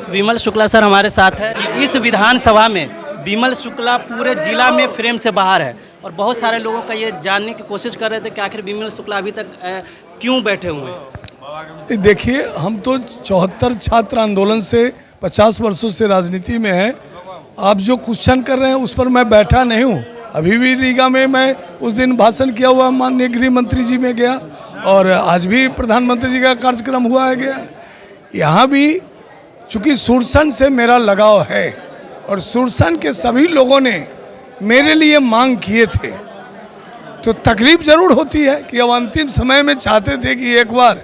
विमल Shukla sir हमारे साथ है। इस विधानसभा में विमल शुक्ला पूरे जिला में फ्रेम से बाहर है और बहुत सारे लोगों का ये जानने की कोशिश कर रहे थे कि आखिर विमल शुक्ला अभी तक क्यों बैठे हुए हैं। देखिए, हम तो 74 छात्र आंदोलन से 50 वर्षों से राजनीति में हैं। आप जो क्वेश्चन कर रहे हैं उस पर मैं बैठा नहीं हूँ। अभी भी रीगा में मैं उस दिन भाषण किया हुआ माननीय गृह मंत्री जी में गया और आज भी प्रधानमंत्री जी का कार्यक्रम हुआ है गया। यहाँ भी चूँकि सुरसन से मेरा लगाव है और सुरसन के सभी लोगों ने मेरे लिए मांग किए थे, तो तकलीफ ज़रूर होती है कि अब अंतिम समय में चाहते थे कि एक बार,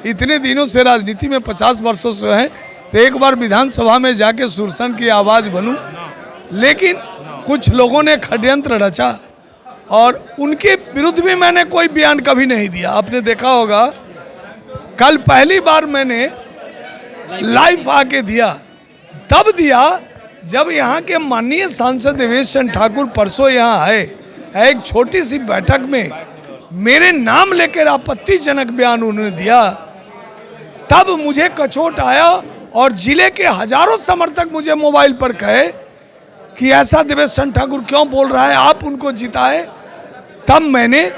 इतने दिनों से राजनीति में 50 वर्षों से हैं, तो एक बार विधानसभा में जाके सुरसन की आवाज़ बनूं। लेकिन कुछ लोगों ने षड्यंत्र रचा और उनके विरुद्ध भी मैंने कोई बयान कभी नहीं दिया। आपने देखा होगा, कल पहली बार मैंने लाइव आके दिया, तब दिया जब यहाँ के माननीय सांसद देवेश चंद्र ठाकुर परसों यहाँ आए। एक छोटी सी बैठक में मेरे नाम लेकर आपत्तिजनक बयान उन्होंने दिया, तब मुझे कचोट आया और जिले के हजारों समर्थक मुझे मोबाइल पर कहे कि ऐसा देवेश चंद्र ठाकुर क्यों बोल रहा है, आप उनको जिताए। तब मैंने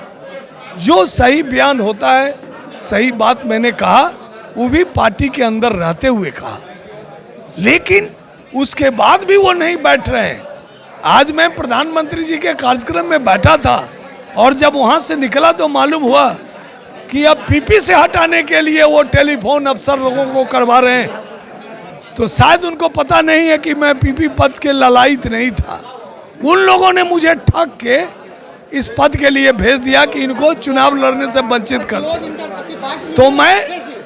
जो सही बयान होता है, सही बात मैंने कहा, वो भी पार्टी के अंदर रहते हुए कहा। लेकिन उसके बाद भी वो नहीं बैठ रहे हैं। आज मैं प्रधानमंत्री जी के कार्यक्रम में बैठा था और जब वहाँ से निकला तो मालूम हुआ कि अब पीपी से हटाने के लिए वो टेलीफोन अफसर लोगों को करवा रहे हैं। तो शायद उनको पता नहीं है कि मैं पीपी पद के ललायित नहीं था। उन लोगों ने मुझे ठग के इस पद के लिए भेज दिया कि इनको चुनाव लड़ने से वंचित कर दे। तो मैं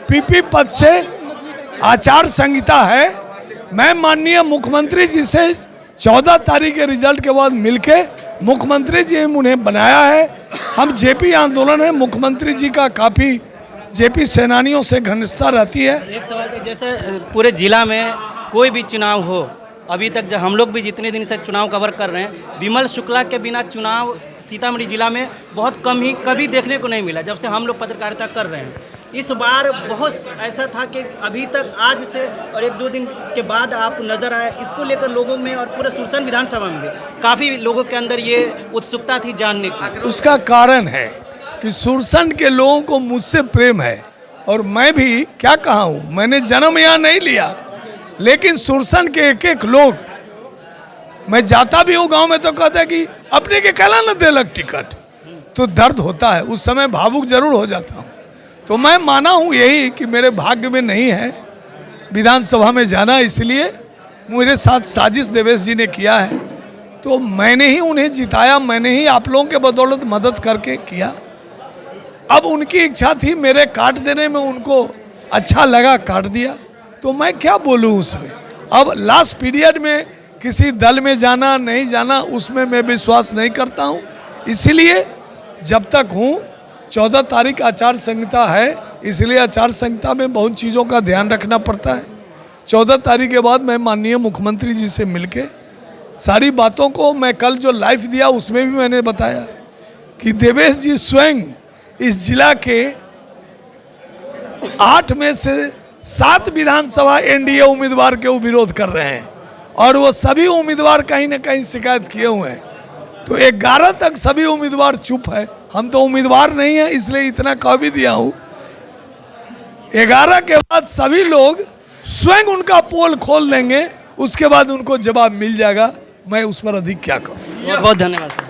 पीपी पद से आचार संहिता है, मैं माननीय मुख्यमंत्री जी से 14 तारीख के रिजल्ट के बाद मिलके मुख्यमंत्री जी ने उन्हें बनाया है। हम जेपी आंदोलन है, मुख्यमंत्री जी का काफ़ी जेपी सेनानियों से घनिष्ठता रहती है। एक सवाल तो जैसे पूरे जिला में कोई भी चुनाव हो, अभी तक जब हम लोग भी जितने दिन से चुनाव कवर कर रहे हैं, विमल शुक्ला के बिना चुनाव सीतामढ़ी जिला में बहुत कम ही कभी देखने को नहीं मिला जब से हम लोग पत्रकारिता कर रहे हैं। इस बार बहुत ऐसा था कि अभी तक आज से और 1-2 दिन के बाद आप नज़र आए, इसको लेकर लोगों में और पूरे सुरसन विधानसभा में भी काफ़ी लोगों के अंदर ये उत्सुकता थी जानने की। उसका कारण है कि सुरसन के लोगों को मुझसे प्रेम है और मैं भी क्या कहा हूँ, मैंने जन्म यहाँ नहीं लिया, लेकिन सुरसन के एक लोग, मैं जाता भी हूँ गांव में तो कहते हैं कि अपने के कहला न देलक टिकट, तो दर्द होता है, उस समय भावुक जरूर हो जाता हूँ। तो मैं माना हूँ यही कि मेरे भाग्य में नहीं है विधानसभा में जाना, इसलिए मेरे साथ साजिश देवेश जी ने किया है, तो मैंने ही उन्हें जिताया, मैंने ही आप लोगों के बदौलत मदद करके किया। अब उनकी इच्छा थी मेरे काट देने में, उनको अच्छा लगा, काट दिया, तो मैं क्या बोलूँ उसमें। अब लास्ट पीरियड में किसी दल में जाना नहीं जाना, उसमें मैं विश्वास नहीं करता हूँ। इसीलिए जब तक हूँ, 14 तारीख आचार संहिता है, इसलिए आचार संहिता में बहुत चीज़ों का ध्यान रखना पड़ता है। 14 तारीख के बाद मैं माननीय मुख्यमंत्री जी से मिलके सारी बातों को, मैं कल जो लाइव दिया उसमें भी मैंने बताया कि देवेश जी स्वयं इस जिला के 8 में से 7 विधानसभा एनडीए उम्मीदवार के विरोध कर रहे हैं और वो सभी उम्मीदवार कहीं ना कहीं शिकायत किए हुए हैं। तो 11 तक सभी उम्मीदवार चुप है। हम तो उम्मीदवार नहीं है, इसलिए इतना कह भी दिया हूँ। 11 के बाद सभी लोग स्वयं उनका पोल खोल देंगे, उसके बाद उनको जवाब मिल जाएगा। मैं उस पर अधिक क्या कहूँ। बहुत बहुत धन्यवाद।